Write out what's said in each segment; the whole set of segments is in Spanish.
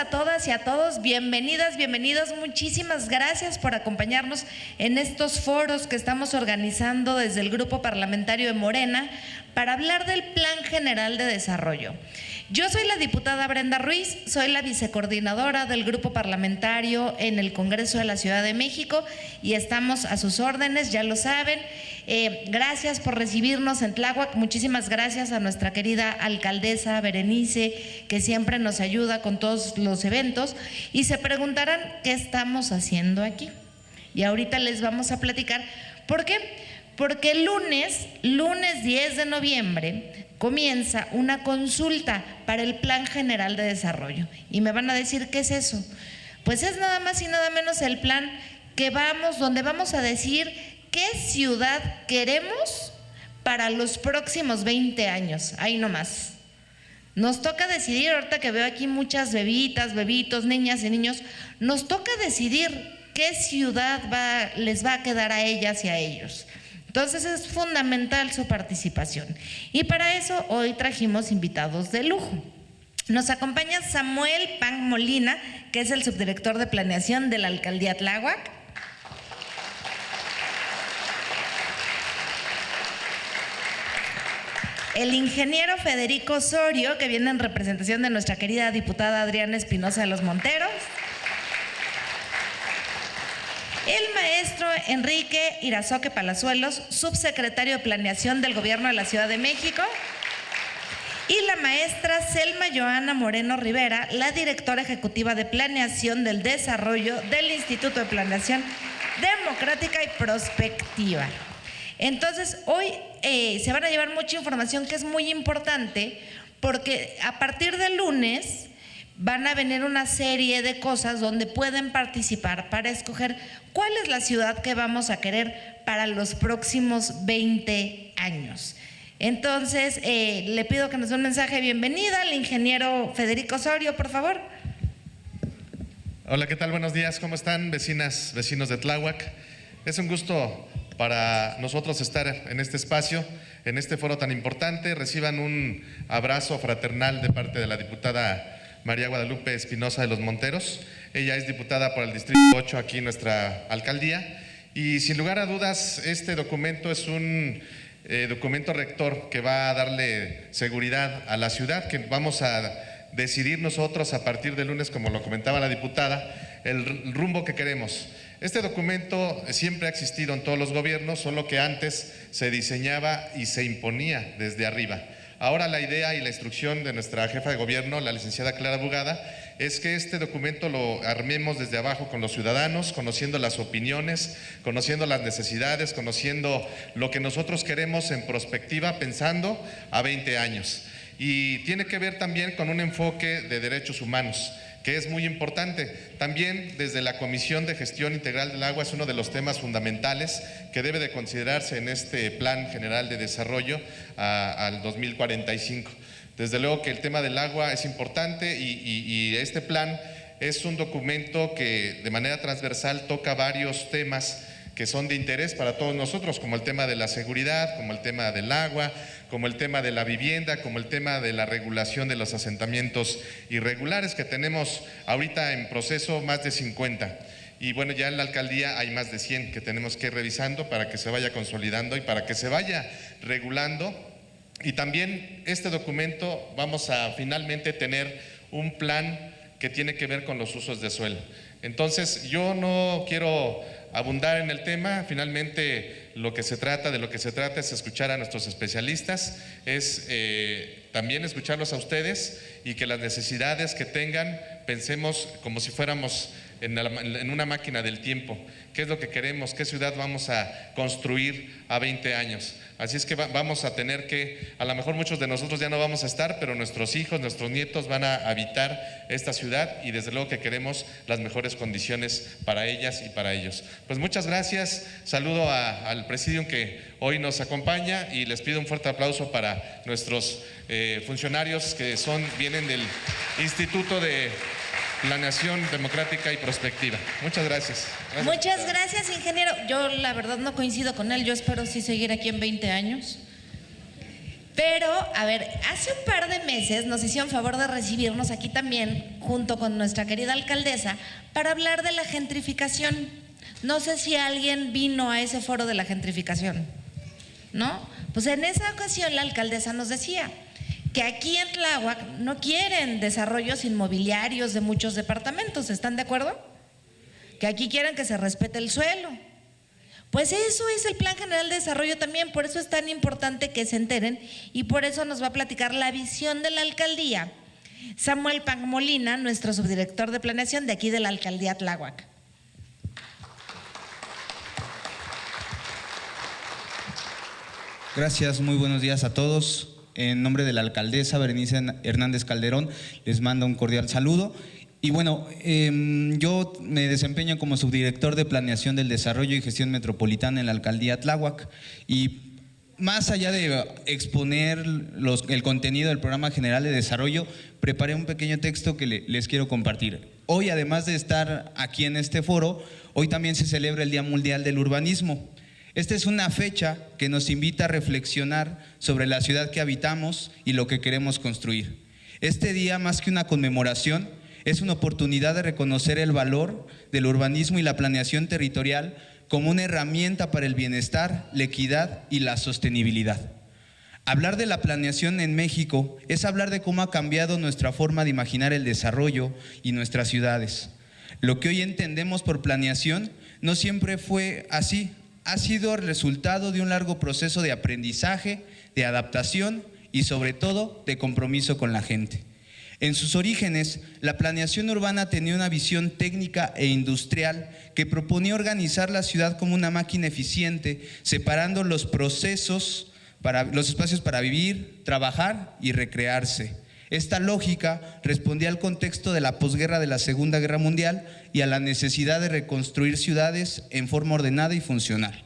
a todas y a todos, bienvenidas, bienvenidos, muchísimas gracias por acompañarnos en estos foros que estamos organizando desde el Grupo Parlamentario de Morena para hablar del Plan General de Desarrollo. Yo soy la diputada Brenda Ruiz, soy la vicecoordinadora del Grupo Parlamentario en el Congreso de la Ciudad de México y estamos a sus órdenes, ya lo saben. Gracias por recibirnos en Tláhuac, muchísimas gracias a nuestra querida alcaldesa Berenice, que siempre nos ayuda con todos los eventos, y se preguntarán qué estamos haciendo aquí. Y ahorita les vamos a platicar. ¿Por qué? Porque el lunes 10 de noviembre, comienza una consulta para el Plan General de Desarrollo. Y me van a decir, ¿qué es eso? Pues es nada más y nada menos el plan donde vamos a decir qué ciudad queremos para los próximos 20 años. Ahí nomás. Nos toca decidir, ahorita que veo aquí muchas bebitas, bebitos, niñas y niños, nos toca decidir qué ciudad les va a quedar a ellas y a ellos. Entonces es fundamental su participación. Y para eso hoy trajimos invitados de lujo. Nos acompaña Samuel Pan Molina, que es el subdirector de planeación de la Alcaldía Tláhuac. El ingeniero Federico Osorio, que viene en representación de nuestra querida diputada Adriana Espinosa de los Monteros. El maestro Enrique Irazoque Palazuelos, subsecretario de Planeación del Gobierno de la Ciudad de México. Y la maestra Selma Joana Moreno Rivera, la directora ejecutiva de Planeación del Desarrollo del Instituto de Planeación Democrática y Prospectiva. Entonces, hoy se van a llevar mucha información que es muy importante, porque a partir del lunes van a venir una serie de cosas donde pueden participar para escoger cuál es la ciudad que vamos a querer para los próximos 20 años. Entonces, le pido que nos dé un mensaje de bienvenida al ingeniero Federico Osorio, por favor. Hola, ¿qué tal? Buenos días, ¿cómo están, vecinas, vecinos de Tláhuac? Es un gusto para nosotros estar en este espacio, en este foro tan importante. Reciban un abrazo fraternal de parte de la diputada María Guadalupe Espinosa de los Monteros. Ella es diputada por el Distrito 8 aquí en nuestra alcaldía, y sin lugar a dudas este documento es un documento rector que va a darle seguridad a la ciudad, que vamos a decidir nosotros a partir del lunes, como lo comentaba la diputada, el rumbo que queremos. Este documento siempre ha existido en todos los gobiernos, solo que antes se diseñaba y se imponía desde arriba. Ahora la idea y la instrucción de nuestra jefa de gobierno, la licenciada Clara Bugada, es que este documento lo armemos desde abajo con los ciudadanos, conociendo las opiniones, conociendo las necesidades, conociendo lo que nosotros queremos en prospectiva, pensando a 20 años. Y tiene que ver también con un enfoque de derechos humanos, que es muy importante. También desde la Comisión de Gestión Integral del Agua es uno de los temas fundamentales que debe de considerarse en este Plan General de Desarrollo al 2045. Desde luego que el tema del agua es importante y este plan es un documento que de manera transversal toca varios temas que son de interés para todos nosotros, como el tema de la seguridad, como el tema del agua, como el tema de la vivienda, como el tema de la regulación de los asentamientos irregulares, que tenemos ahorita en proceso más de 50. Y bueno, ya en la alcaldía hay más de 100 que tenemos que ir revisando para que se vaya consolidando y para que se vaya regulando. Y también este documento vamos a finalmente tener un plan que tiene que ver con los usos de suelo. Entonces, yo no quiero abundar en el tema. Finalmente de lo que se trata es escuchar a nuestros especialistas, es también escucharlos a ustedes, y que las necesidades que tengan pensemos como si fuéramos en una máquina del tiempo. ¿Qué es lo que queremos? ¿Qué ciudad vamos a construir a 20 años? Así es que vamos a tener que, a lo mejor muchos de nosotros ya no vamos a estar, pero nuestros hijos, nuestros nietos van a habitar esta ciudad, y desde luego que queremos las mejores condiciones para ellas y para ellos. Pues muchas gracias, saludo al presidium que hoy nos acompaña, y les pido un fuerte aplauso para nuestros funcionarios que vienen del Instituto de Planeación Democrática y Prospectiva. Muchas gracias. Muchas gracias, ingeniero. Yo la verdad no coincido con él, yo espero sí seguir aquí en 20 años. Pero, a ver, hace un par de meses nos hicieron favor de recibirnos aquí también, junto con nuestra querida alcaldesa, para hablar de la gentrificación. No sé si alguien vino a ese foro de la gentrificación, ¿no? Pues en esa ocasión la alcaldesa nos decía que aquí en Tláhuac no quieren desarrollos inmobiliarios de muchos departamentos, ¿están de acuerdo? Que aquí quieren que se respete el suelo. Pues eso es el Plan General de Desarrollo también, por eso es tan importante que se enteren y por eso nos va a platicar la visión de la alcaldía Samuel Pangmolina, nuestro subdirector de planeación de aquí de la alcaldía Tláhuac. Gracias, muy buenos días a todos. En nombre de la alcaldesa Berenice Hernández Calderón, les mando un cordial saludo. Y bueno, yo me desempeño como subdirector de Planeación del Desarrollo y Gestión Metropolitana en la alcaldía Tláhuac. Y más allá de exponer el contenido del Programa General de Desarrollo, preparé un pequeño texto que les quiero compartir. Hoy, además de estar aquí en este foro, hoy también se celebra el Día Mundial del Urbanismo. Esta es una fecha que nos invita a reflexionar sobre la ciudad que habitamos y lo que queremos construir. Este día, más que una conmemoración, es una oportunidad de reconocer el valor del urbanismo y la planeación territorial como una herramienta para el bienestar, la equidad y la sostenibilidad. Hablar de la planeación en México es hablar de cómo ha cambiado nuestra forma de imaginar el desarrollo y nuestras ciudades. Lo que hoy entendemos por planeación no siempre fue así. Ha sido el resultado de un largo proceso de aprendizaje, de adaptación y sobre todo de compromiso con la gente. En sus orígenes, la planeación urbana tenía una visión técnica e industrial que proponía organizar la ciudad como una máquina eficiente, separando los espacios para vivir, trabajar y recrearse. Esta lógica respondía al contexto de la posguerra de la Segunda Guerra Mundial y a la necesidad de reconstruir ciudades en forma ordenada y funcional.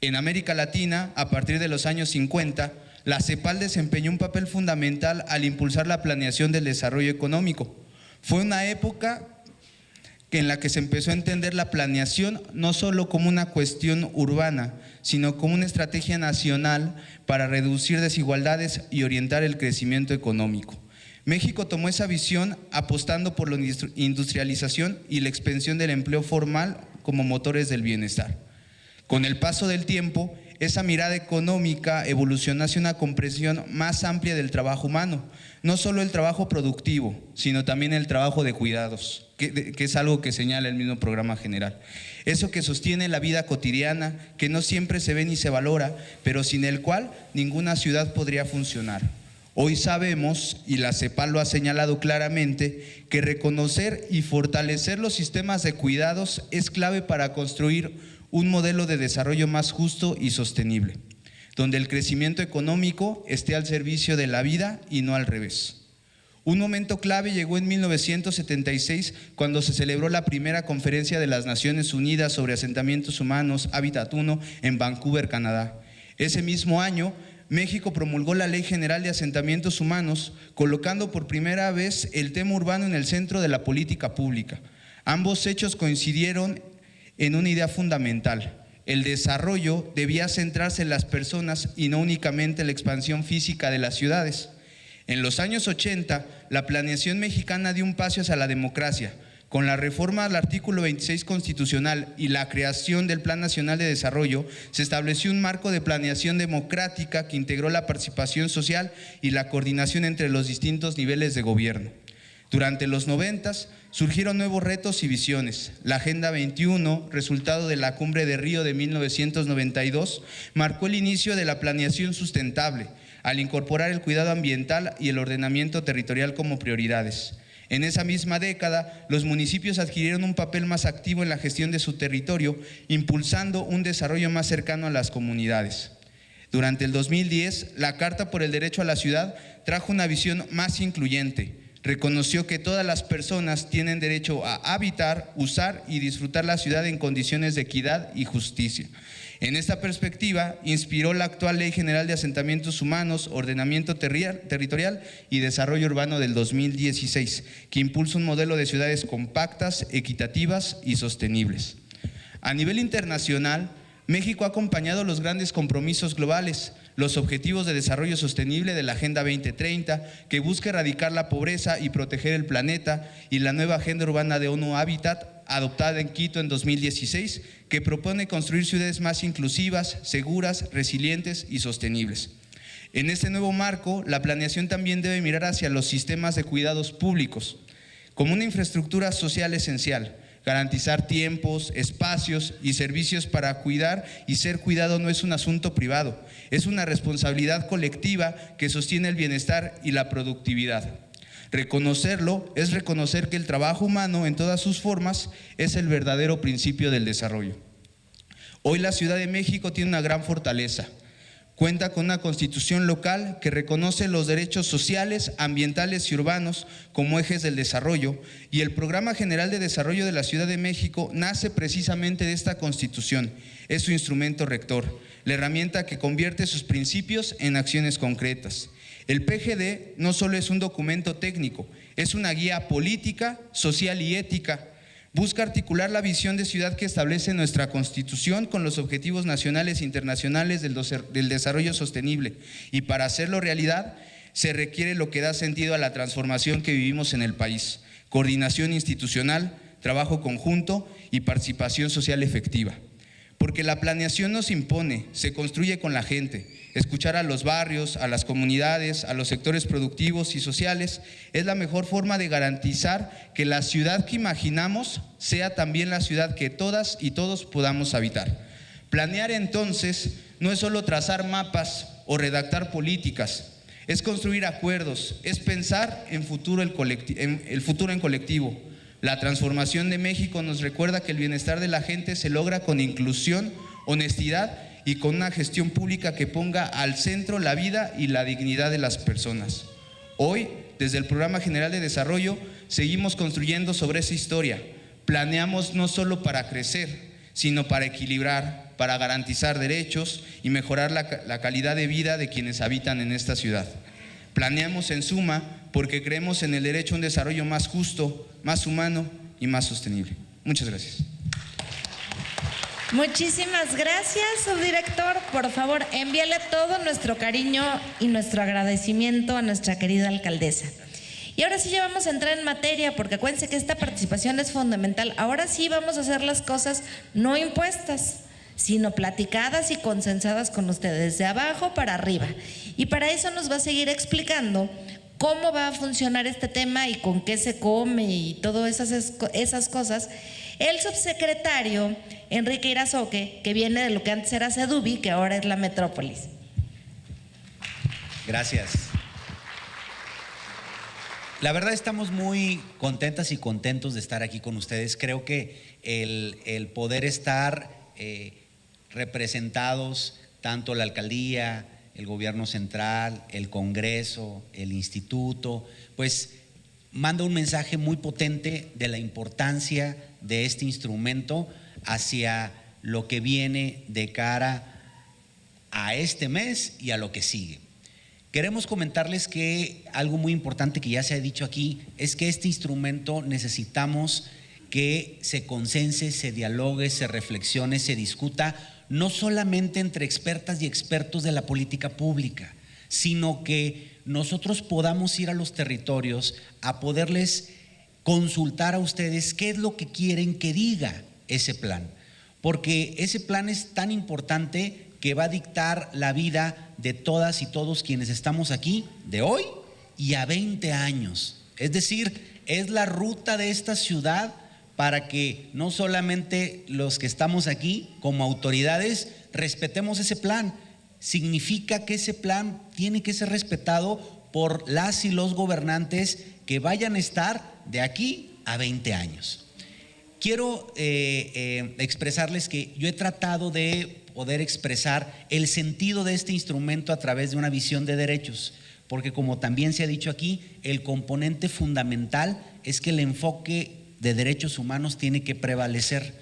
En América Latina, a partir de los años 50, la CEPAL desempeñó un papel fundamental al impulsar la planeación del desarrollo económico. Fue una época en la que se empezó a entender la planeación no solo como una cuestión urbana, sino como una estrategia nacional para reducir desigualdades y orientar el crecimiento económico. México tomó esa visión apostando por la industrialización y la expansión del empleo formal como motores del bienestar. Con el paso del tiempo, esa mirada económica evolucionó hacia una comprensión más amplia del trabajo humano, no solo el trabajo productivo, sino también el trabajo de cuidados, que es algo que señala el mismo Programa General. Eso que sostiene la vida cotidiana, que no siempre se ve ni se valora, pero sin el cual ninguna ciudad podría funcionar. Hoy sabemos, y la CEPAL lo ha señalado claramente, que reconocer y fortalecer los sistemas de cuidados es clave para construir un modelo de desarrollo más justo y sostenible, donde el crecimiento económico esté al servicio de la vida y no al revés. Un momento clave llegó en 1976, cuando se celebró la primera conferencia de las Naciones Unidas sobre asentamientos humanos, Hábitat 1, en Vancouver, Canadá. Ese mismo año, México promulgó la Ley General de Asentamientos Humanos, colocando por primera vez el tema urbano en el centro de la política pública. Ambos hechos coincidieron en una idea fundamental: el desarrollo debía centrarse en las personas y no únicamente en la expansión física de las ciudades. En los años 80, la planeación mexicana dio un paso hacia la democracia. Con la reforma al artículo 26 constitucional y la creación del Plan Nacional de Desarrollo, se estableció un marco de planeación democrática que integró la participación social y la coordinación entre los distintos niveles de gobierno. Durante los 90s surgieron nuevos retos y visiones. La Agenda 21, resultado de la Cumbre de Río de 1992, marcó el inicio de la planeación sustentable, al incorporar el cuidado ambiental y el ordenamiento territorial como prioridades. En esa misma década, los municipios adquirieron un papel más activo en la gestión de su territorio, impulsando un desarrollo más cercano a las comunidades. Durante el 2010, la Carta por el Derecho a la Ciudad trajo una visión más incluyente. Reconoció que todas las personas tienen derecho a habitar, usar y disfrutar la ciudad en condiciones de equidad y justicia. En esta perspectiva, inspiró la actual Ley General de Asentamientos Humanos, Ordenamiento Territorial y Desarrollo Urbano del 2016, que impulsa un modelo de ciudades compactas, equitativas y sostenibles. A nivel internacional, México ha acompañado los grandes compromisos globales, los Objetivos de Desarrollo Sostenible de la Agenda 2030, que busca erradicar la pobreza y proteger el planeta, y la nueva Agenda Urbana de ONU Habitat, adoptada en Quito en 2016, que propone construir ciudades más inclusivas, seguras, resilientes y sostenibles. En este nuevo marco, la planeación también debe mirar hacia los sistemas de cuidados públicos como una infraestructura social esencial. Garantizar tiempos, espacios y servicios para cuidar y ser cuidado no es un asunto privado, es una responsabilidad colectiva que sostiene el bienestar y la productividad. Reconocerlo es reconocer que el trabajo humano en todas sus formas es el verdadero principio del desarrollo. Hoy la Ciudad de México tiene una gran fortaleza. Cuenta con una constitución local que reconoce los derechos sociales, ambientales y urbanos como ejes del desarrollo, y el Programa General de Desarrollo de la Ciudad de México nace precisamente de esta constitución. Es su instrumento rector, la herramienta que convierte sus principios en acciones concretas. El PGD no solo es un documento técnico, es una guía política, social y ética. Busca articular la visión de ciudad que establece nuestra Constitución con los objetivos nacionales e internacionales del desarrollo sostenible. Y para hacerlo realidad, se requiere lo que da sentido a la transformación que vivimos en el país: coordinación institucional, trabajo conjunto y participación social efectiva. Porque la planeación no se impone, se construye con la gente. Escuchar a los barrios, a las comunidades, a los sectores productivos y sociales es la mejor forma de garantizar que la ciudad que imaginamos sea también la ciudad que todas y todos podamos habitar. Planear entonces no es solo trazar mapas o redactar políticas, es construir acuerdos, es pensar en el futuro en colectivo. La transformación de México nos recuerda que el bienestar de la gente se logra con inclusión, honestidad y con una gestión pública que ponga al centro la vida y la dignidad de las personas. Hoy, desde el Programa General de Desarrollo, seguimos construyendo sobre esa historia. Planeamos no solo para crecer, sino para equilibrar, para garantizar derechos y mejorar la calidad de vida de quienes habitan en esta ciudad. Planeamos en suma porque creemos en el derecho a un desarrollo más justo, más humano y más sostenible. Muchas gracias. Muchísimas gracias, subdirector. Por favor, envíale todo nuestro cariño y nuestro agradecimiento a nuestra querida alcaldesa. Y ahora sí ya vamos a entrar en materia, porque acuérdense que esta participación es fundamental. Ahora sí vamos a hacer las cosas no impuestas, sino platicadas y consensadas con ustedes, de abajo para arriba. Y para eso nos va a seguir explicando cómo va a funcionar este tema y con qué se come y todas esas cosas, el subsecretario Enrique Irazoque, que viene de lo que antes era Sedubi, que ahora es la Metrópolis. Gracias. La verdad estamos muy contentas y contentos de estar aquí con ustedes. Creo que el poder estar representados, tanto la alcaldía, el gobierno central, el Congreso, el instituto, pues manda un mensaje muy potente de la importancia de este instrumento hacia lo que viene de cara a este mes y a lo que sigue. Queremos comentarles que algo muy importante que ya se ha dicho aquí es que este instrumento necesitamos que se consense, se dialogue, se reflexione, se discuta, no solamente entre expertas y expertos de la política pública, sino que nosotros podamos ir a los territorios a poderles consultar a ustedes qué es lo que quieren que diga ese plan, porque ese plan es tan importante que va a dictar la vida de todas y todos quienes estamos aquí, de hoy y a 20 años. Es decir, es la ruta de esta ciudad para que no solamente los que estamos aquí como autoridades respetemos ese plan. Significa que ese plan tiene que ser respetado por las y los gobernantes que vayan a estar de aquí a 20 años. Quiero expresarles que yo he tratado de poder expresar el sentido de este instrumento a través de una visión de derechos, porque como también se ha dicho aquí, el componente fundamental es que el enfoque de derechos humanos tiene que prevalecer.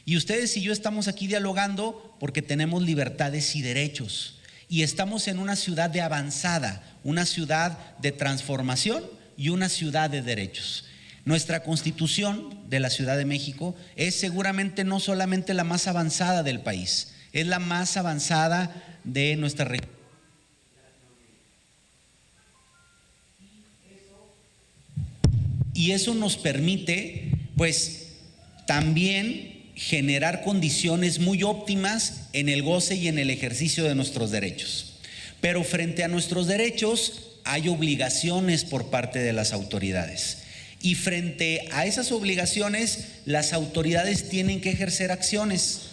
Y ustedes y yo estamos aquí dialogando porque tenemos libertades y derechos, y estamos en una ciudad de avanzada, una ciudad de transformación y una ciudad de derechos. Nuestra Constitución de la Ciudad de México es seguramente no solamente la más avanzada del país, Es la más avanzada de nuestra región. Y eso nos permite, pues, también generar condiciones muy óptimas en el goce y en el ejercicio de nuestros derechos. Pero frente a nuestros derechos hay obligaciones por parte de las autoridades. Y frente a esas obligaciones, las autoridades tienen que ejercer acciones.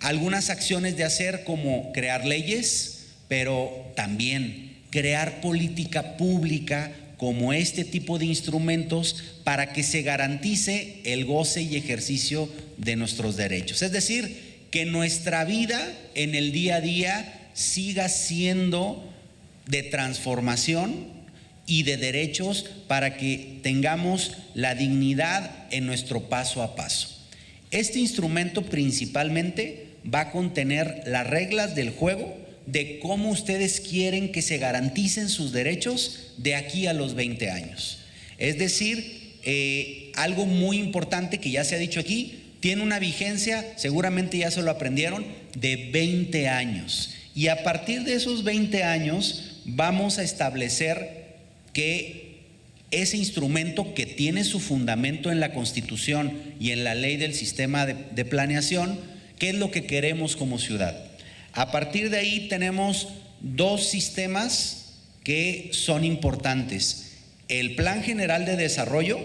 Algunas acciones de hacer como crear leyes, pero también crear política pública como este tipo de instrumentos para que se garantice el goce y ejercicio de nuestros derechos. Es decir, que nuestra vida en el día a día siga siendo de transformación y de derechos para que tengamos la dignidad en nuestro paso a paso. Este instrumento principalmente va a contener las reglas del juego de cómo ustedes quieren que se garanticen sus derechos de aquí a los 20 años. Es decir, algo muy importante que ya se ha dicho aquí, tiene una vigencia, seguramente ya se lo aprendieron, de 20 años. Y a partir de esos 20 años vamos a establecer que ese instrumento que tiene su fundamento en la Constitución y en la ley del sistema de planeación, ¿qué es lo que queremos como ciudad? A partir de ahí tenemos dos sistemas que son importantes. El Plan General de Desarrollo,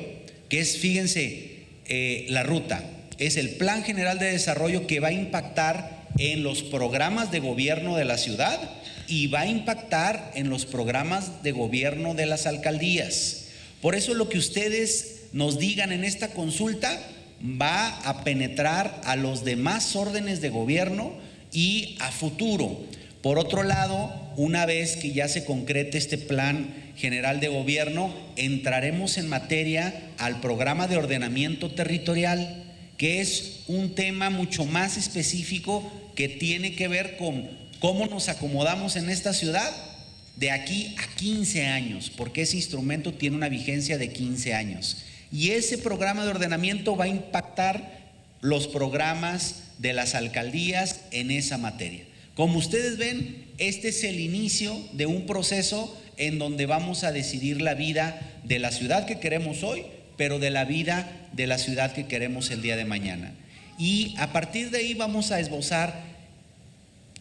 que es, fíjense, la ruta, es el Plan General de Desarrollo que va a impactar en los programas de gobierno de la ciudad y va a impactar en los programas de gobierno de las alcaldías. Por eso lo que ustedes nos digan en esta consulta va a penetrar a los demás órdenes de gobierno y a futuro. Por otro lado, una vez que ya se concrete este Plan General de Gobierno, entraremos en materia al programa de ordenamiento territorial, que es un tema mucho más específico que tiene que ver con cómo nos acomodamos en esta ciudad de aquí a 15 años, porque ese instrumento tiene una vigencia de 15 años. Y ese programa de ordenamiento va a impactar los programas de las alcaldías en esa materia. Como ustedes ven, este es el inicio de un proceso en donde vamos a decidir la vida de la ciudad que queremos hoy, pero de la vida de la ciudad que queremos el día de mañana. Y a partir de ahí vamos a esbozar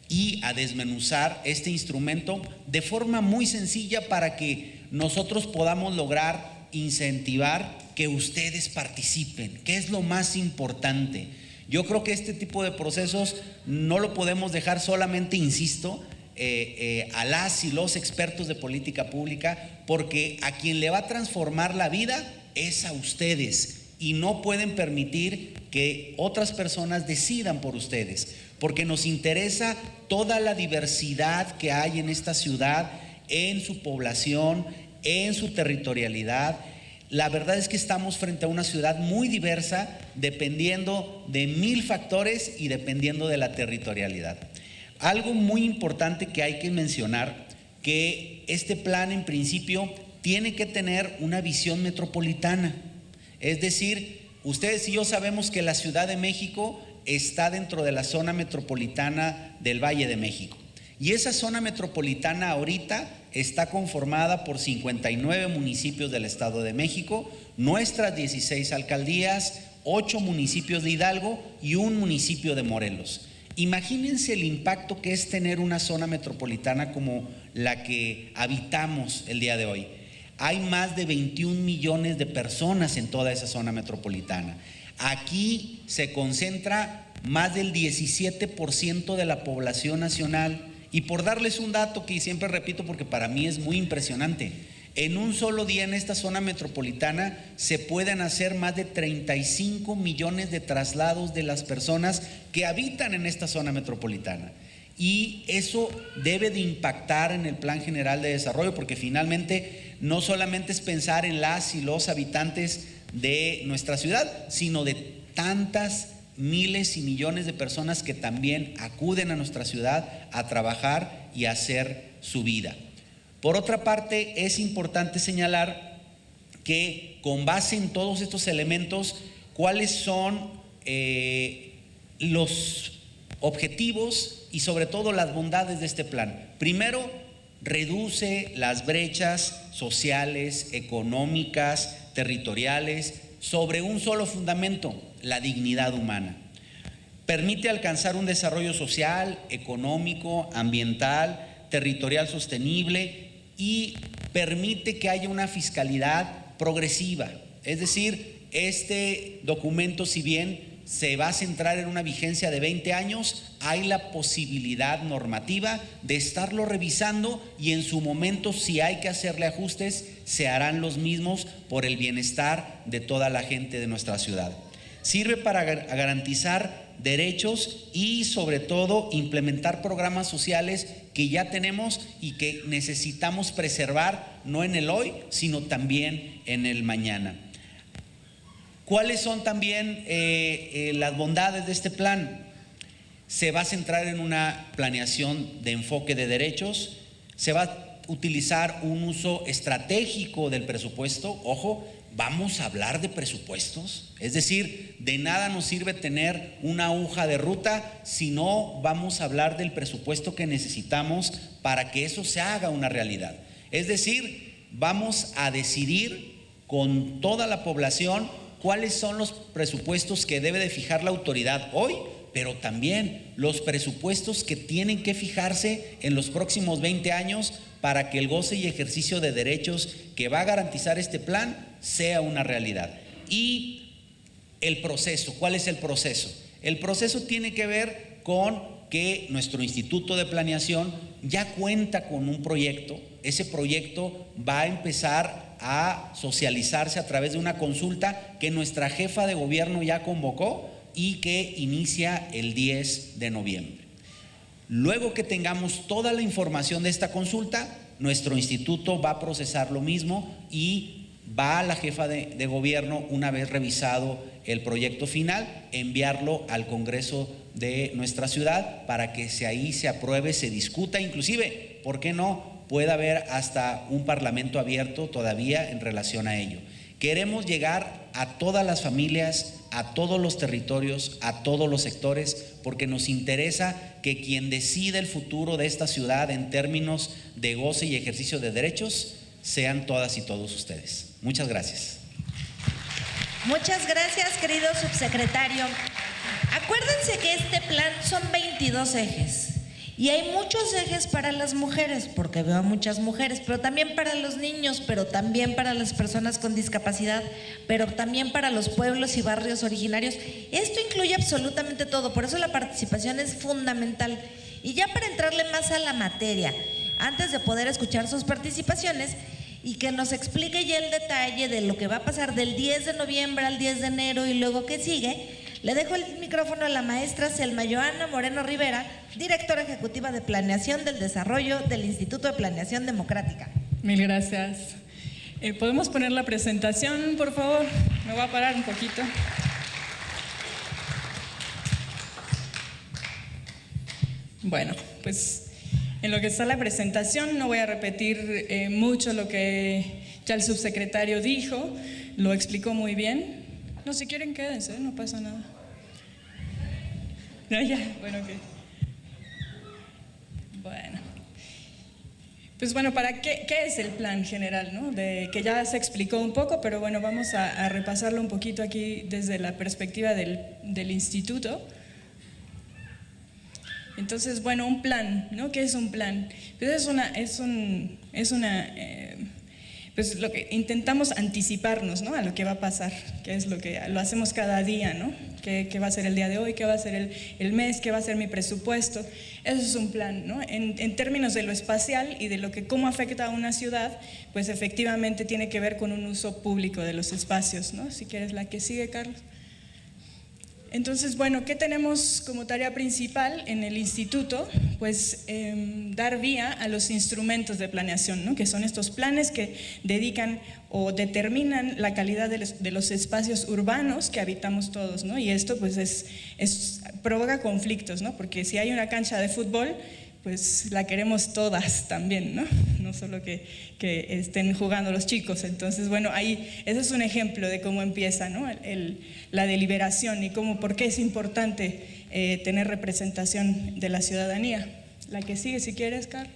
y a desmenuzar este instrumento de forma muy sencilla para que nosotros podamos lograr incentivar que ustedes participen, que es lo más importante. Yo creo que este tipo de procesos no lo podemos dejar solamente, insisto, a las y los expertos de política pública, porque a quien le va a transformar la vida es a ustedes y no pueden permitir que otras personas decidan por ustedes, porque nos interesa toda la diversidad que hay en esta ciudad, en su población, en su territorialidad. La verdad es que estamos frente a una ciudad muy diversa, dependiendo de 1000 factores y dependiendo de la territorialidad. Algo muy importante que hay que mencionar, que este plan en principio tiene que tener una visión metropolitana. Es decir, ustedes y yo sabemos que la Ciudad de México está dentro de la zona metropolitana del Valle de México. Y esa zona metropolitana ahorita está conformada por 59 municipios del Estado de México, nuestras 16 alcaldías, 8 municipios de Hidalgo y un municipio de Morelos. Imagínense el impacto que es tener una zona metropolitana como la que habitamos el día de hoy. Hay más de 21 millones de personas en toda esa zona metropolitana. Aquí se concentra más del 17% de la población nacional. Y por darles un dato que siempre repito porque para mí es muy impresionante, en un solo día en esta zona metropolitana se pueden hacer más de 35 millones de traslados de las personas que habitan en esta zona metropolitana. Y eso debe de impactar en el Plan General de Desarrollo, porque finalmente no solamente es pensar en las y los habitantes de nuestra ciudad, sino de tantas miles y millones de personas que también acuden a nuestra ciudad a trabajar y a hacer su vida. Por otra parte, es importante señalar que con base en todos estos elementos, cuáles son los objetivos y sobre todo las bondades de este plan. Primero, reduce las brechas sociales, económicas, territoriales, sobre un solo fundamento: la dignidad humana. Permite alcanzar un desarrollo social, económico, ambiental, territorial sostenible y permite que haya una fiscalidad progresiva. Es decir, este documento, si bien se va a centrar en una vigencia de 20 años, hay la posibilidad normativa de estarlo revisando y en su momento, si hay que hacerle ajustes, se harán los mismos por el bienestar de toda la gente de nuestra ciudad. Sirve para garantizar derechos y sobre todo implementar programas sociales que ya tenemos y que necesitamos preservar, no en el hoy, sino también en el mañana. ¿Cuáles son también las bondades de este plan? Se va a centrar en una planeación de enfoque de derechos, se va a utilizar un uso estratégico del presupuesto. Ojo, vamos a hablar de presupuestos, es decir, de nada nos sirve tener una hoja de ruta si no vamos a hablar del presupuesto que necesitamos para que eso se haga una realidad. Es decir, vamos a decidir con toda la población cuáles son los presupuestos que debe de fijar la autoridad hoy, pero también los presupuestos que tienen que fijarse en los próximos 20 años para que el goce y ejercicio de derechos que va a garantizar este plan sea una realidad. Y el proceso, ¿cuál es el proceso? El proceso tiene que ver con que nuestro Instituto de Planeación ya cuenta con un proyecto. Ese proyecto va a empezar a socializarse a través de una consulta que nuestra jefa de gobierno ya convocó y que inicia el 10 de noviembre. Luego que tengamos toda la información de esta consulta, nuestro instituto va a procesar lo mismo y va a la jefa de gobierno, una vez revisado el proyecto final, enviarlo al Congreso de nuestra ciudad para que ahí se apruebe, se discuta, inclusive, ¿por qué no?, pueda haber hasta un parlamento abierto todavía en relación a ello. Queremos llegar a todas las familias, a todos los territorios, a todos los sectores, porque nos interesa que quien decida el futuro de esta ciudad en términos de goce y ejercicio de derechos sean todas y todos ustedes. Muchas gracias. Muchas gracias, querido subsecretario. Acuérdense que este plan son 22 ejes. Y hay muchos ejes para las mujeres, porque veo a muchas mujeres, pero también para los niños, pero también para las personas con discapacidad, pero también para los pueblos y barrios originarios. Esto incluye absolutamente todo, por eso la participación es fundamental. Y ya para entrarle más a la materia, antes de poder escuchar sus participaciones y que nos explique ya el detalle de lo que va a pasar del 10 de noviembre al 10 de enero y luego qué sigue, le dejo el micrófono a la maestra Selma Joana Moreno Rivera, directora ejecutiva de Planeación del Desarrollo del Instituto de Planeación Democrática. Mil gracias. ¿Podemos poner la presentación, por favor? Me voy a parar un poquito. Bueno, pues en lo que está la presentación no voy a repetir mucho lo que ya el subsecretario dijo, lo explicó muy bien. No, si quieren quédense, no pasa nada. No, ya, bueno, ok. Bueno. Pues bueno, ¿qué es el plan general, ¿no? Que ya se explicó un poco, pero bueno, vamos a repasarlo un poquito aquí desde la perspectiva del instituto. Entonces, bueno, un plan, ¿no? ¿Qué es un plan? Pues pues lo que intentamos anticiparnos, ¿no?, a lo que va a pasar, que es lo que lo hacemos cada día, ¿no? ¿Qué va a ser el día de hoy? ¿Qué va a ser el mes? ¿Qué va a ser mi presupuesto? Eso es un plan, ¿no? En términos de lo espacial y de lo que cómo afecta a una ciudad, pues efectivamente tiene que ver con un uso público de los espacios, ¿no? Si quieres la que sigue, Carlos. Entonces, bueno, ¿qué tenemos como tarea principal en el instituto? Pues dar vía a los instrumentos de planeación, ¿no?, que son estos planes que dedican o determinan la calidad de los espacios urbanos que habitamos todos, ¿no? Y esto pues provoca conflictos, ¿no? Porque si hay una cancha de fútbol, pues la queremos todas también, ¿no? No solo que estén jugando los chicos. Entonces, bueno, ahí ese es un ejemplo de cómo empieza, ¿no? La deliberación y por qué es importante tener representación de la ciudadanía. La que sigue, si quieres, Carlos.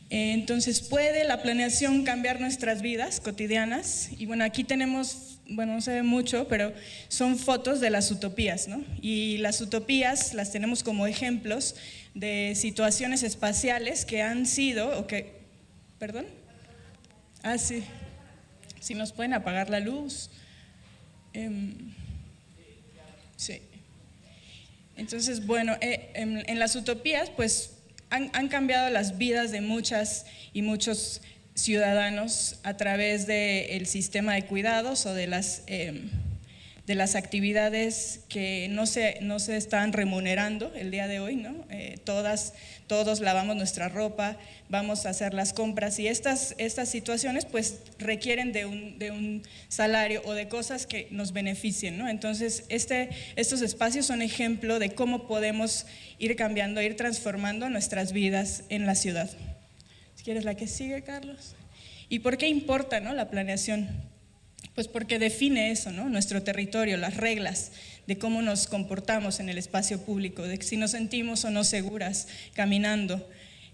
Entonces, ¿puede la planeación cambiar nuestras vidas cotidianas? Y bueno, aquí tenemos, bueno, no se ve mucho, pero son fotos de las utopías, ¿no? Y las utopías las tenemos como ejemplos de situaciones espaciales que han sido, ¿perdón? Ah, sí. Si nos pueden apagar la luz. Sí. Entonces, bueno, en las utopías, pues, han cambiado las vidas de muchas y muchos ciudadanos a través del sistema de cuidados o de las actividades que no se están remunerando el día de hoy, ¿no? Todos lavamos nuestra ropa, vamos a hacer las compras y estas situaciones pues requieren de un salario o de cosas que nos beneficien, ¿no? Entonces estos espacios son ejemplo de cómo podemos ir cambiando, ir transformando nuestras vidas en la ciudad. Si quieres la que sigue, Carlos. ¿Y por qué importa, ¿no?, la planeación? Pues porque define eso, ¿no?, nuestro territorio, las reglas de cómo nos comportamos en el espacio público, de si nos sentimos o no seguras caminando,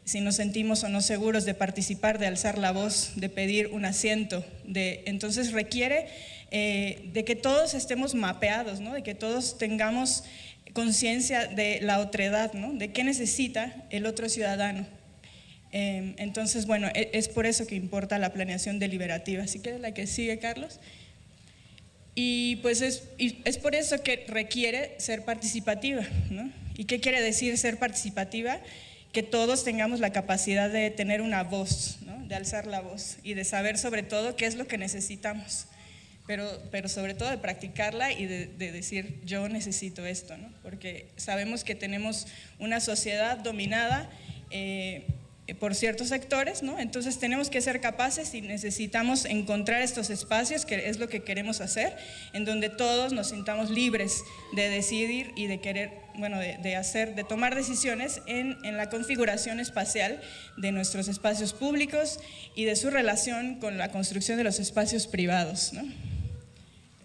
si nos sentimos o no seguros de participar, de alzar la voz, de pedir un asiento. Entonces requiere de que todos estemos mapeados, ¿no?, de que todos tengamos conciencia de la otredad, ¿no?, de qué necesita el otro ciudadano. Entonces, bueno, es por eso que importa la planeación deliberativa. Así que la que sigue, Carlos. Y pues es por eso que requiere ser participativa, ¿no? ¿Y qué quiere decir ser participativa? Que todos tengamos la capacidad de tener una voz, ¿no?, de alzar la voz y de saber sobre todo qué es lo que necesitamos, pero sobre todo de practicarla y de decir yo necesito esto, ¿no? Porque sabemos que tenemos una sociedad dominada por ciertos sectores, ¿no? Entonces tenemos que ser capaces y necesitamos encontrar estos espacios, que es lo que queremos hacer, en donde todos nos sintamos libres de decidir y de querer, bueno, de tomar decisiones en la configuración espacial de nuestros espacios públicos y de su relación con la construcción de los espacios privados, ¿no?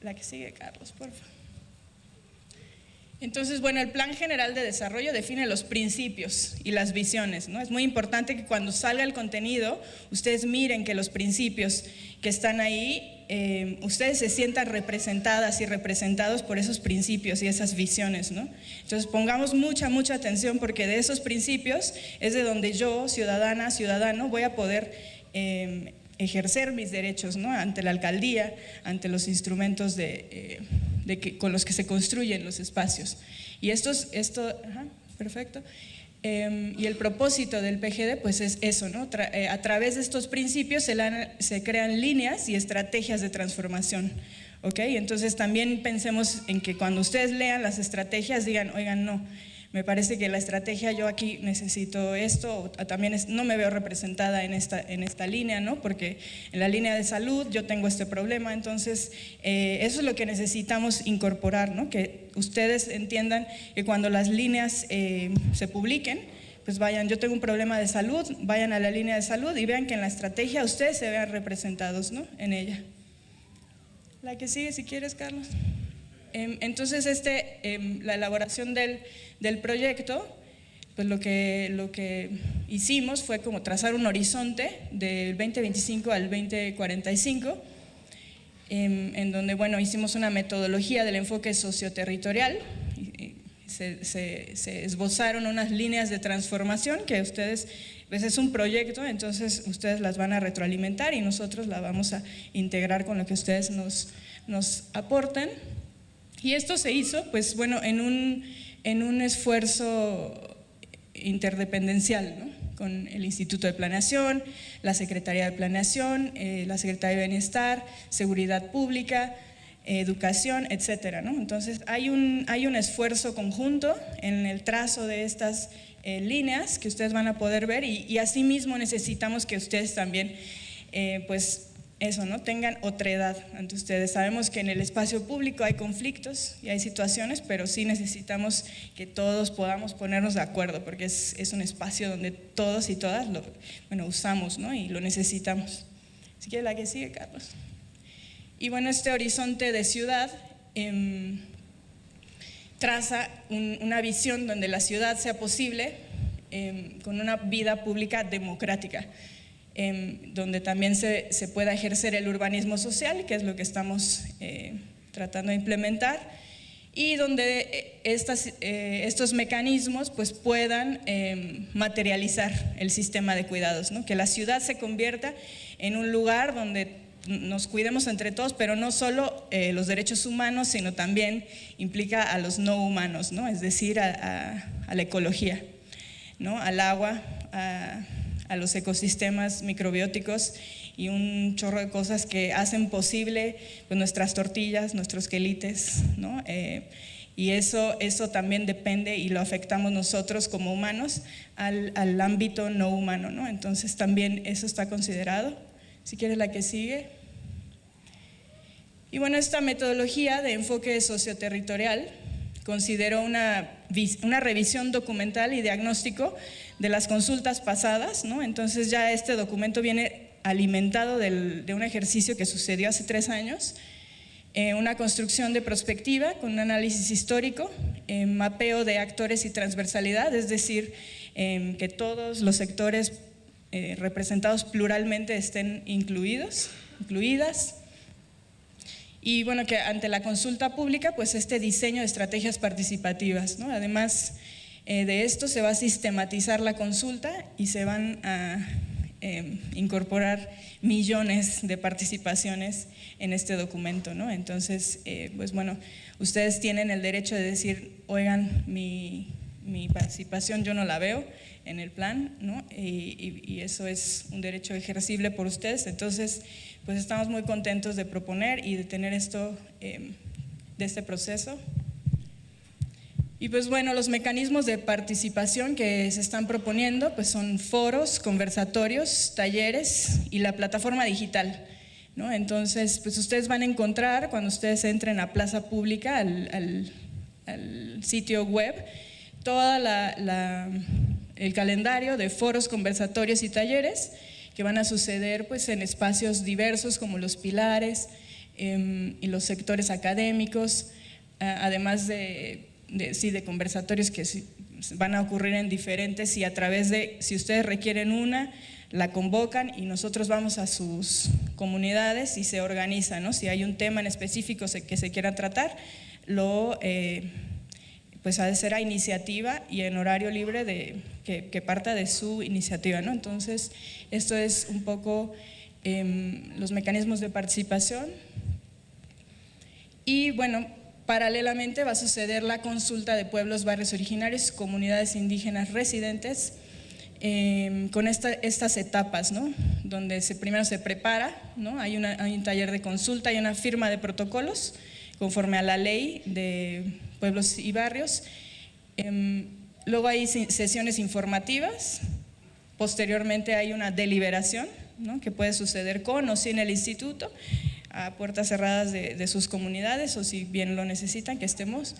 La que sigue, Carlos, por favor. Entonces, bueno, el Plan General de Desarrollo define los principios y las visiones, ¿no? Es muy importante que cuando salga el contenido, ustedes miren que los principios que están ahí, ustedes se sientan representadas y representados por esos principios y esas visiones, ¿no? Entonces, pongamos mucha atención, porque de esos principios es de donde yo, ciudadano, voy a poder ejercer mis derechos, ¿no?, ante la alcaldía, ante los instrumentos con los que se construyen los espacios. Y perfecto. Y el propósito del PGD pues es eso, ¿no? A través de estos principios se crean líneas y estrategias de transformación, ¿ok? Entonces también pensemos en que cuando ustedes lean las estrategias digan, oigan, no, me parece que la estrategia, yo aquí necesito esto, o también no me veo representada en esta línea, ¿no? Porque en la línea de salud yo tengo este problema. Entonces eso es lo que necesitamos incorporar, ¿no? Que ustedes entiendan que cuando las líneas se publiquen, pues vayan, yo tengo un problema de salud, vayan a la línea de salud y vean que en la estrategia ustedes se vean representados, ¿no?, en ella. La que sigue, si quieres, Carlos. Entonces la elaboración del proyecto, pues lo que hicimos fue como trazar un horizonte del 2025 al 2045, en donde, bueno, hicimos una metodología del enfoque socioterritorial, se esbozaron unas líneas de transformación que ustedes, pues es un proyecto, entonces ustedes las van a retroalimentar y nosotros la vamos a integrar con lo que ustedes nos aporten. Y esto se hizo, pues bueno, en un esfuerzo interdependencial, ¿no?, con el Instituto de Planeación, la Secretaría de Planeación, la Secretaría de Bienestar, Seguridad Pública, Educación, etcétera, ¿no? Entonces hay un esfuerzo conjunto en el trazo de estas líneas que ustedes van a poder ver y asimismo necesitamos que ustedes también pues eso, ¿no? Tengan otredad ante ustedes. Sabemos que en el espacio público hay conflictos y hay situaciones, pero sí necesitamos que todos podamos ponernos de acuerdo, porque es un espacio donde todos y todas lo usamos, ¿no? Y lo necesitamos. Si quiere la que sigue, Carlos. Y bueno, este horizonte de ciudad traza una visión donde la ciudad sea posible con una vida pública democrática, donde también se pueda ejercer el urbanismo social, que es lo que estamos tratando de implementar, y donde estos mecanismos pues puedan materializar el sistema de cuidados, ¿no? Que la ciudad se convierta en un lugar donde nos cuidemos entre todos, pero no solo los derechos humanos, sino también implica a los no humanos, ¿no? Es decir, a la ecología, ¿no? Al agua, a los ecosistemas microbióticos y un chorro de cosas que hacen posible pues, nuestras tortillas, nuestros quelites, ¿no? Y eso también depende y lo afectamos nosotros como humanos al ámbito no humano, ¿no? Entonces también eso está considerado. Si quieres la que sigue. Y bueno, esta metodología de enfoque socioterritorial consideró una revisión documental y diagnóstico de las consultas pasadas, ¿no? Entonces ya este documento viene alimentado de un ejercicio que sucedió hace 3 años, una construcción de perspectiva con un análisis histórico, mapeo de actores y transversalidad, es decir, que todos los sectores representados pluralmente estén incluidas. Y bueno, que ante la consulta pública, pues este diseño de estrategias participativas, ¿no? Además de esto, se va a sistematizar la consulta y se van a incorporar millones de participaciones en este documento, ¿no? Entonces, pues bueno, ustedes tienen el derecho de decir, oigan, mi participación yo no la veo en el plan, ¿no? Y eso es un derecho ejercible por ustedes. Entonces, pues estamos muy contentos de proponer y de tener esto, de este proceso. Y pues bueno, los mecanismos de participación que se están proponiendo pues son foros, conversatorios, talleres y la plataforma digital, ¿no? Entonces, pues ustedes van a encontrar cuando ustedes entren a Plaza Pública, al sitio web, todo el calendario de foros, conversatorios y talleres que van a suceder pues en espacios diversos como los pilares y los sectores académicos, además de conversatorios que van a ocurrir en diferentes y a través de, si ustedes requieren la convocan y nosotros vamos a sus comunidades y se organiza, ¿no? Si hay un tema en específico que se quiera tratar, pues ha de ser a iniciativa y en horario libre que parta de su iniciativa, ¿no? Entonces, esto es un poco los mecanismos de participación. Y bueno, paralelamente va a suceder la consulta de pueblos, barrios originarios, comunidades indígenas residentes, con estas etapas, ¿no? Donde primero se prepara, ¿no? Hay un taller de consulta, hay una firma de protocolos conforme a la ley de pueblos y barrios. Luego hay sesiones informativas, posteriormente hay una deliberación, ¿no? Que puede suceder con o sin el instituto, a puertas cerradas de sus comunidades o si bien lo necesitan que estemos.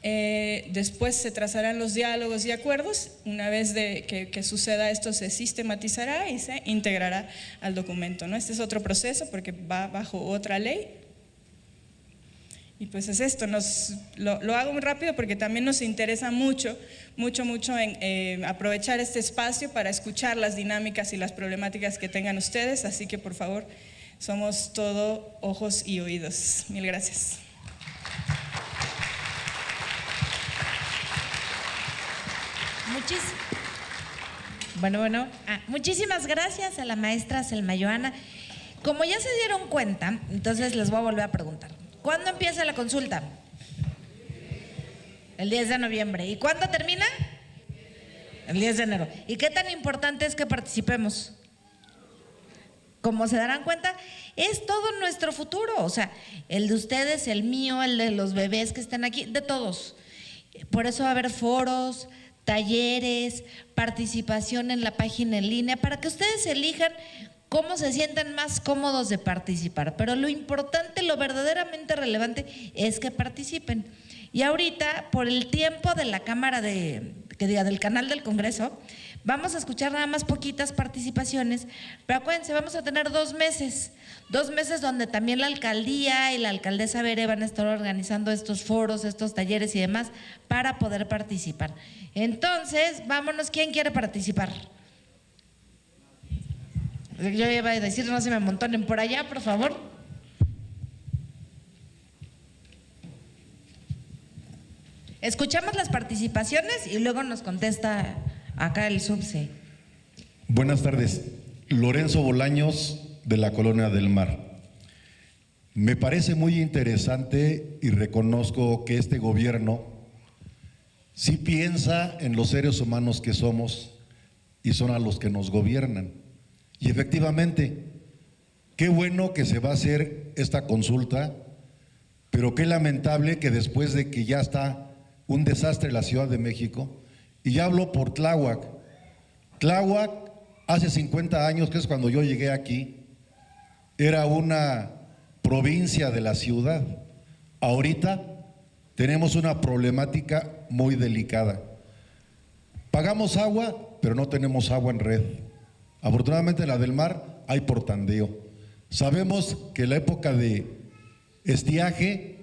Después se trazarán los diálogos y acuerdos. Una vez que suceda esto se sistematizará y se integrará al documento, ¿no? Este es otro proceso porque va bajo otra ley. Y pues es esto, lo hago muy rápido porque también nos interesa mucho en aprovechar este espacio para escuchar las dinámicas y las problemáticas que tengan ustedes, así que por favor, somos todo ojos y oídos. Mil gracias. Muchísimas gracias a la maestra Selma Joana. Como ya se dieron cuenta, entonces les voy a volver a preguntar. ¿Cuándo empieza la consulta? El 10 de noviembre. ¿Y cuándo termina? El 10 de enero. ¿Y qué tan importante es que participemos? Como se darán cuenta, es todo nuestro futuro. O sea, el de ustedes, el mío, el de los bebés que están aquí, de todos. Por eso va a haber foros, talleres, participación en la página en línea, para que ustedes elijan cómo se sientan más cómodos de participar. Pero lo importante, lo verdaderamente relevante es que participen. Y ahorita, por el tiempo de la Cámara del canal del Congreso, vamos a escuchar nada más poquitas participaciones, pero acuérdense, vamos a tener 2 meses donde también la alcaldía y la alcaldesa Bere van a estar organizando estos foros, estos talleres y demás para poder participar. Entonces, vámonos, ¿quién quiere participar? Yo iba a decir, no se me amontonen por allá, por favor. Escuchamos las participaciones y luego nos contesta acá el subse. Buenas tardes. Lorenzo Bolaños, de la Colonia del Mar. Me parece muy interesante y reconozco que este gobierno sí piensa en los seres humanos que somos y son a los que nos gobiernan. Y efectivamente, qué bueno que se va a hacer esta consulta, pero qué lamentable que después de que ya está un desastre en la Ciudad de México, y ya hablo por Tláhuac. Tláhuac, hace 50 años, que es cuando yo llegué aquí, era una provincia de la ciudad. Ahorita tenemos una problemática muy delicada. Pagamos agua, pero no tenemos agua en red. Afortunadamente en la del mar hay por tandeo. Sabemos que la época de estiaje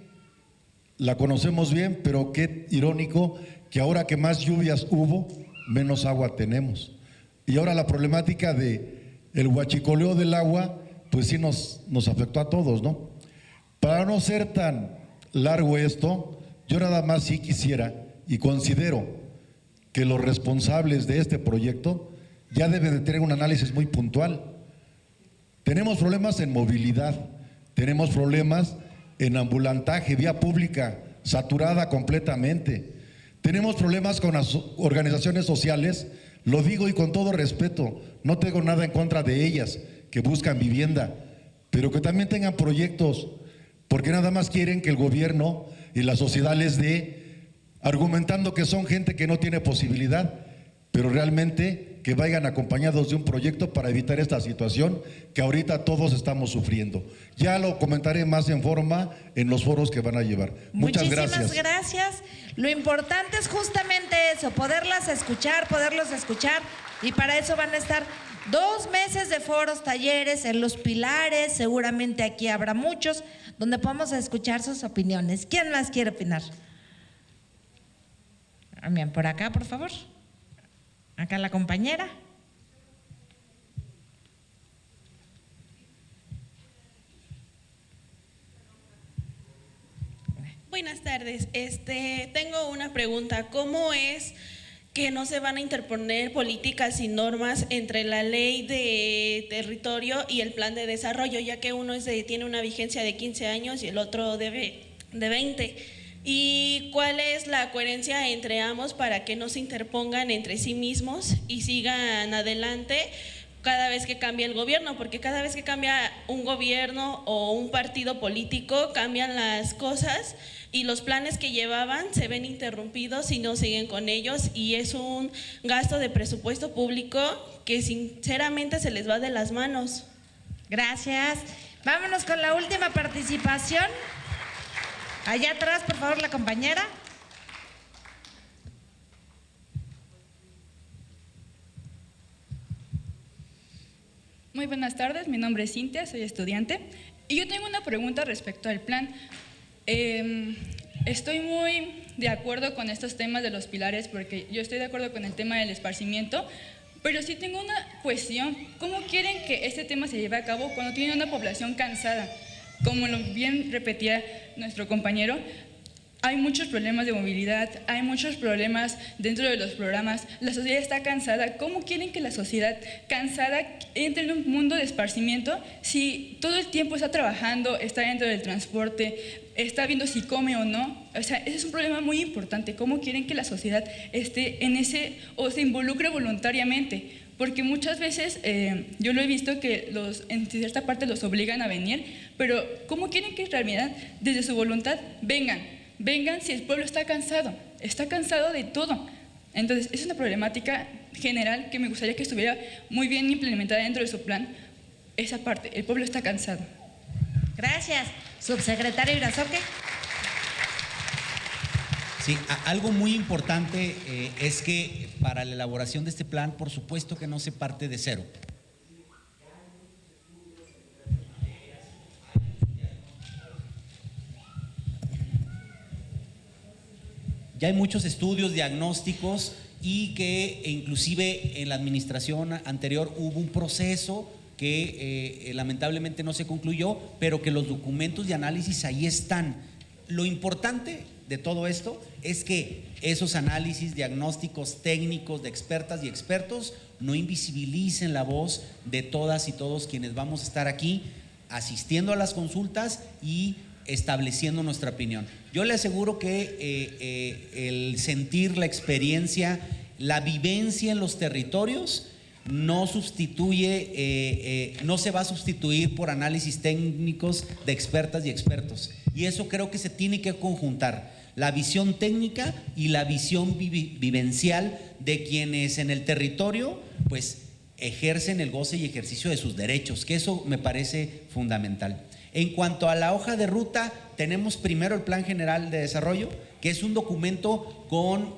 la conocemos bien, pero qué irónico que ahora que más lluvias hubo, menos agua tenemos. Y ahora la problemática de el huachicoleo del agua, pues sí nos afectó a todos, ¿no? Para no ser tan largo esto, yo nada más sí quisiera y considero que los responsables de este proyecto ya deben de tener un análisis muy puntual. Tenemos problemas en movilidad, tenemos problemas en ambulantaje, vía pública saturada completamente. Tenemos problemas con las organizaciones sociales, lo digo y con todo respeto, no tengo nada en contra de ellas, que buscan vivienda, pero que también tengan proyectos, porque nada más quieren que el gobierno y la sociedad les dé, argumentando que son gente que no tiene posibilidad, pero realmente que vayan acompañados de un proyecto para evitar esta situación que ahorita todos estamos sufriendo. Ya lo comentaré más en forma en los foros que van a llevar. Muchas gracias. Muchísimas gracias. Lo importante es justamente eso, poderlos escuchar, y para eso van a estar 2 meses de foros, talleres en Los Pilares, seguramente aquí habrá muchos, donde podamos escuchar sus opiniones. ¿Quién más quiere opinar? Bien, por acá, por favor. Acá la compañera. Buenas tardes. Tengo una pregunta. ¿Cómo es que no se van a interponer políticas y normas entre la ley de territorio y el plan de desarrollo, ya que uno tiene una vigencia de 15 años y el otro de 20? ¿Y cuál es la coherencia entre ambos para que no se interpongan entre sí mismos y sigan adelante cada vez que cambia el gobierno? Porque cada vez que cambia un gobierno o un partido político, cambian las cosas y los planes que llevaban se ven interrumpidos y no siguen con ellos, y es un gasto de presupuesto público que sinceramente se les va de las manos. Gracias. Vámonos con la última participación. Allá atrás, por favor, la compañera. Muy buenas tardes, mi nombre es Cintia, soy estudiante y yo tengo una pregunta respecto al plan. Estoy muy de acuerdo con estos temas de los pilares, porque yo estoy de acuerdo con el tema del esparcimiento, pero sí tengo una cuestión. ¿Cómo quieren que este tema se lleve a cabo cuando tienen una población cansada? Como lo bien repetía nuestro compañero, hay muchos problemas de movilidad, hay muchos problemas dentro de los programas, la sociedad está cansada. ¿Cómo quieren que la sociedad cansada entre en un mundo de esparcimiento si todo el tiempo está trabajando, está dentro del transporte, está viendo si come o no? O sea, ese es un problema muy importante. ¿Cómo quieren que la sociedad esté en ese o se involucre voluntariamente? Porque muchas veces yo lo he visto que en cierta parte los obligan a venir, pero ¿cómo quieren que en realidad desde su voluntad vengan si el pueblo está cansado de todo? Entonces, es una problemática general que me gustaría que estuviera muy bien implementada dentro de su plan. Esa parte, el pueblo está cansado. Gracias. Subsecretario Irazoque. Sí, algo muy importante es que para la elaboración de este plan, por supuesto que no se parte de cero. Ya hay muchos estudios diagnósticos y que inclusive en la administración anterior hubo un proceso que lamentablemente no se concluyó, pero que los documentos de análisis ahí están. Lo importante de todo esto es que esos análisis diagnósticos técnicos de expertas y expertos no invisibilicen la voz de todas y todos quienes vamos a estar aquí asistiendo a las consultas y estableciendo nuestra opinión. Yo le aseguro que el sentir, la experiencia, la vivencia en los territorios no sustituye, no se va a sustituir por análisis técnicos de expertas y expertos. Y eso creo que se tiene que conjuntar, la visión técnica y la visión vivencial de quienes en el territorio pues ejercen el goce y ejercicio de sus derechos, que eso me parece fundamental. En cuanto a la hoja de ruta, tenemos primero el Plan General de Desarrollo, que es un documento con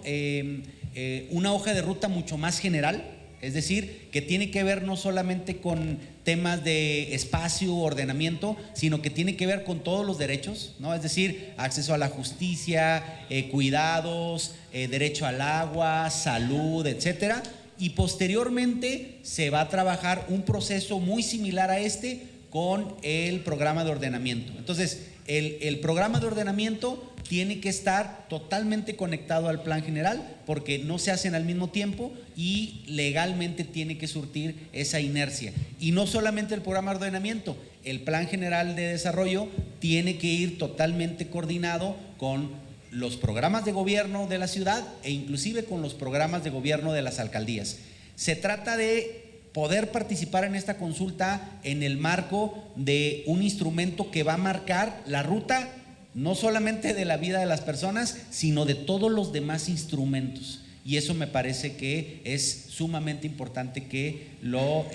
una hoja de ruta mucho más general, es decir, que tiene que ver no solamente con temas de espacio, ordenamiento, sino que tiene que ver con todos los derechos, ¿no? Es decir, acceso a la justicia, cuidados, derecho al agua, salud, etcétera. Y posteriormente se va a trabajar un proceso muy similar a este con el programa de ordenamiento. Entonces, el programa de ordenamiento tiene que estar totalmente conectado al plan general porque no se hacen al mismo tiempo y legalmente tiene que surtir esa inercia. Y no solamente el programa de ordenamiento, el plan general de desarrollo tiene que ir totalmente coordinado con los programas de gobierno de la ciudad e inclusive con los programas de gobierno de las alcaldías. Se trata de poder participar en esta consulta en el marco de un instrumento que va a marcar la ruta no solamente de la vida de las personas, sino de todos los demás instrumentos. Y eso me parece que es sumamente importante que lo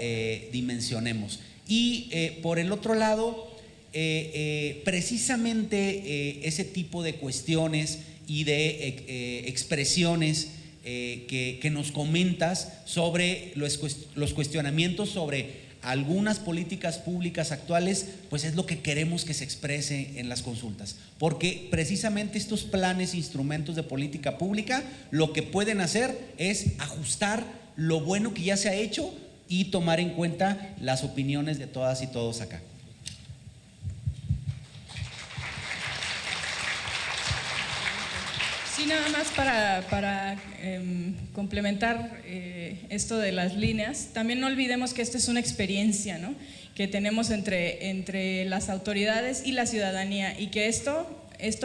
dimensionemos. Y por el otro lado, precisamente ese tipo de cuestiones y de expresiones que nos comentas sobre los cuestionamientos sobre algunas políticas públicas actuales, pues es lo que queremos que se exprese en las consultas, porque precisamente estos planes e instrumentos de política pública lo que pueden hacer es ajustar lo bueno que ya se ha hecho y tomar en cuenta las opiniones de todas y todos acá. Sí, nada más para complementar esto de las líneas, también no olvidemos que esto es una experiencia, ¿no?, que tenemos entre las autoridades y la ciudadanía, y que esto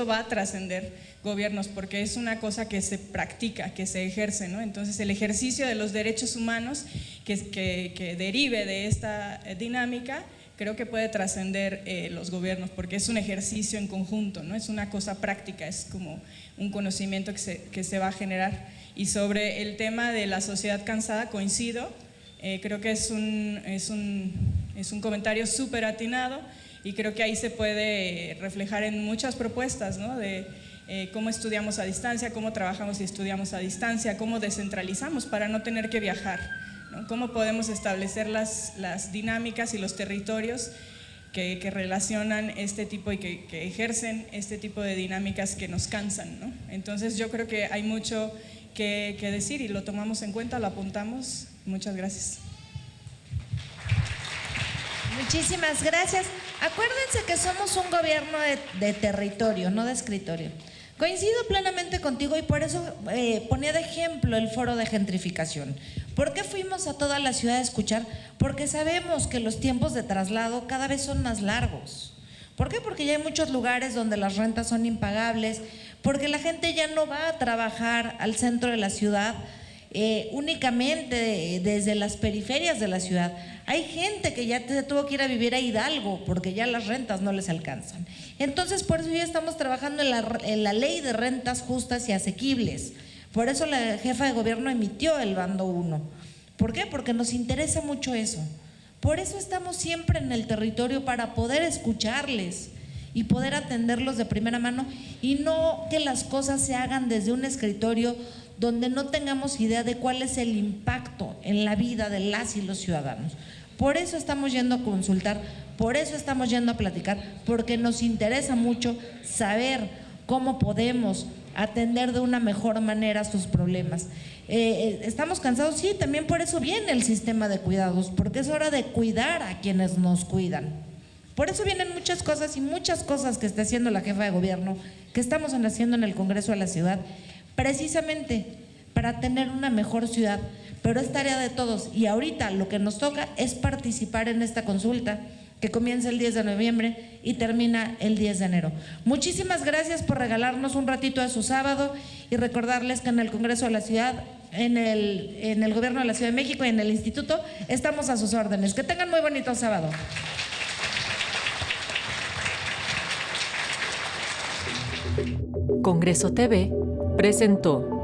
va a trascender gobiernos, porque es una cosa que se practica, que se ejerce, ¿no? Entonces, el ejercicio de los derechos humanos que derive de esta dinámica, creo que puede trascender los gobiernos, porque es un ejercicio en conjunto, ¿no? Es una cosa práctica, es como un conocimiento que se va a generar. Y sobre el tema de la sociedad cansada, coincido, creo que es un comentario súper atinado, y creo que ahí se puede reflejar en muchas propuestas, ¿no?, de cómo estudiamos a distancia, cómo trabajamos y estudiamos a distancia, cómo descentralizamos para no tener que viajar, ¿no? Cómo podemos establecer las dinámicas y los territorios que relacionan este tipo y que ejercen este tipo de dinámicas que nos cansan, ¿no? Entonces yo creo que hay mucho que decir y lo tomamos en cuenta, lo apuntamos. Muchas gracias. Muchísimas gracias. Acuérdense que somos un gobierno de territorio, no de escritorio. Coincido plenamente contigo y por eso ponía de ejemplo el foro de gentrificación. ¿Por qué fuimos a toda la ciudad a escuchar? Porque sabemos que los tiempos de traslado cada vez son más largos. ¿Por qué? Porque ya hay muchos lugares donde las rentas son impagables, porque la gente ya no va a trabajar al centro de la ciudad, únicamente desde las periferias de la ciudad. Hay gente que ya se tuvo que ir a vivir a Hidalgo porque ya las rentas no les alcanzan. Entonces, por eso ya estamos trabajando en la ley de rentas justas y asequibles, Por eso la jefa de gobierno emitió el bando 1. ¿Por qué? Porque nos interesa mucho eso. Por eso estamos siempre en el territorio, para poder escucharles y poder atenderlos de primera mano, y no que las cosas se hagan desde un escritorio donde no tengamos idea de cuál es el impacto en la vida de las y los ciudadanos. Por eso estamos yendo a consultar, por eso estamos yendo a platicar, porque nos interesa mucho saber cómo podemos atender de una mejor manera sus problemas. ¿Estamos cansados? Sí, también por eso viene el sistema de cuidados, porque es hora de cuidar a quienes nos cuidan. Por eso vienen muchas cosas y muchas cosas que está haciendo la jefa de gobierno, que estamos haciendo en el Congreso de la Ciudad, precisamente para tener una mejor ciudad. Pero es tarea de todos, y ahorita lo que nos toca es participar en esta consulta que comienza el 10 de noviembre y termina el 10 de enero. Muchísimas gracias por regalarnos un ratito de su sábado, y recordarles que en el Congreso de la Ciudad, en el Gobierno de la Ciudad de México y en el Instituto estamos a sus órdenes. Que tengan muy bonito sábado. Congreso TV presentó